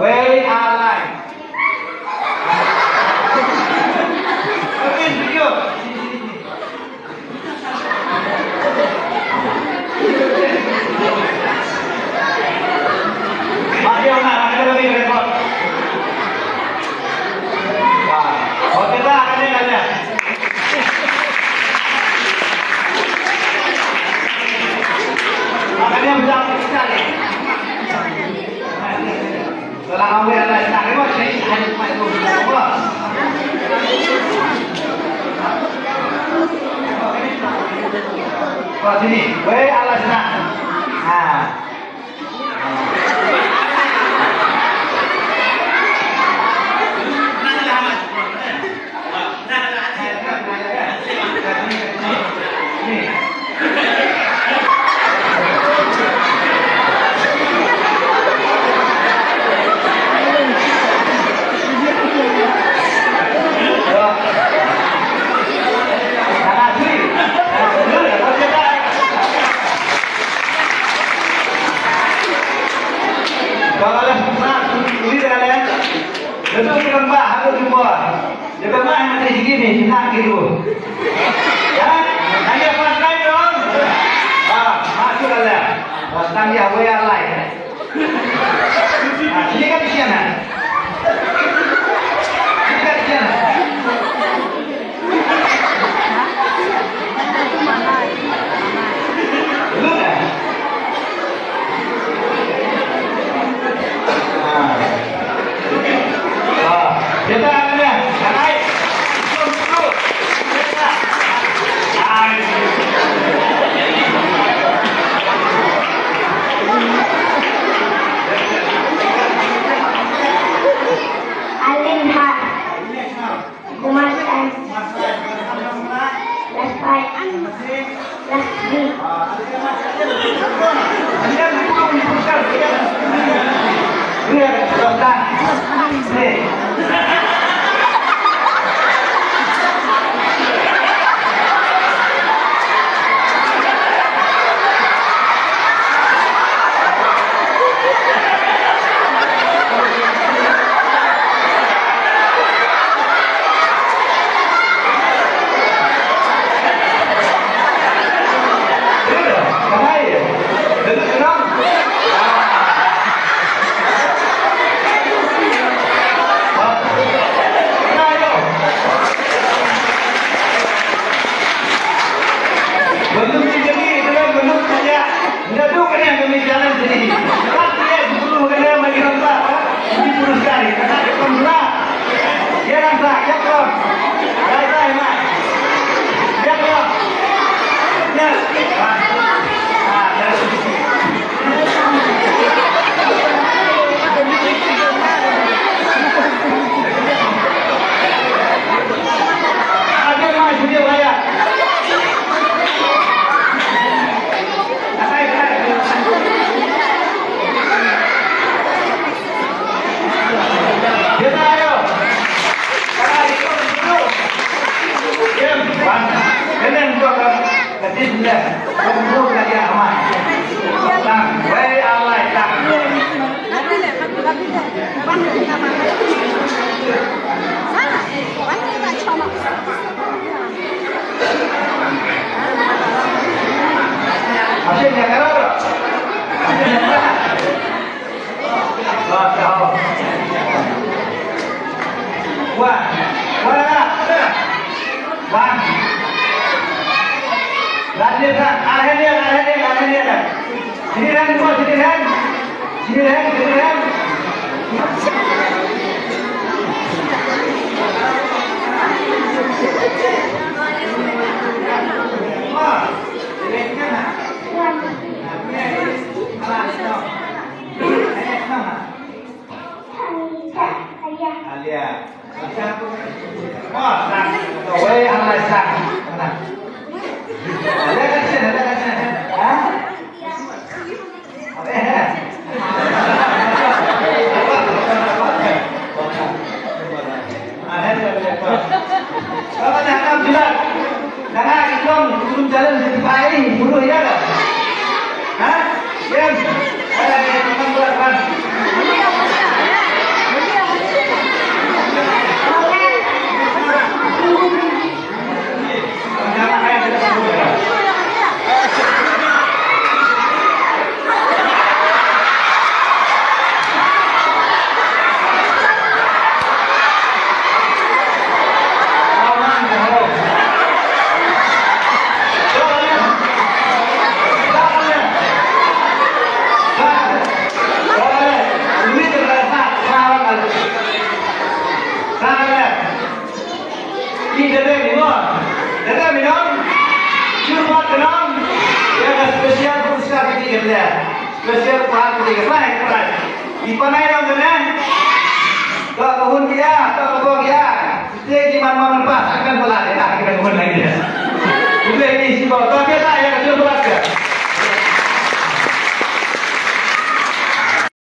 Way alai. Mungkin video. Masih ada lebih repot. Wah, oke lah, ini aja. Makanya bisa sekali. Setelah awal ada tak lewat saya hanya cuma itu. Wah sini, way ala sana. Betul kan Pak, harus jumpa. Jaga Pak yang masih segini, senang gitu. Ya, hanya pasang dong. Masuk aja. Pasang ya, way alai. Sini kan di sana. Sini kan di sana. Belum ya? Kita ada, naik, turun. Alimhat, Kumasan, Laspai, Lasbi. Lihat, sudah. Nih. Belum jadi, belum saja. Tidak tahu kan yang kami jalan sini. Tapi ya, 10 kena bagi nampak. Ini puluh sekali. Karena ada pembelah. Ya nampak, ya kok. Baik-baik, Mak. Ya kok. Ya. Ada Mak, video raya. Kita ayo. Kalian juga kasih sudah. Kamu lagi aman. Tang, way alai tang. Hasilnya kerana. Hasilnya kerana. Tahu. Wah, Wan. Lanjut kan, arahan dia. Sini Ren, semua sini Ren. Wah, keren kan? Alia. Oh, sang. Way alai sang. Ada kat sini. Hah? Apa ya? Kalau jangan bilang, jangan ikon turun jalan di pagi, buru ya kan? Hah? Yang ada teman belakang. Besiar pulang ketiga naik pulang. Ipanai dong kan? Kau kebun dia, kau kebun dia. Dia gimana mau lepas akan bola dia, kita kebun lagi dia. Udah ini si bawah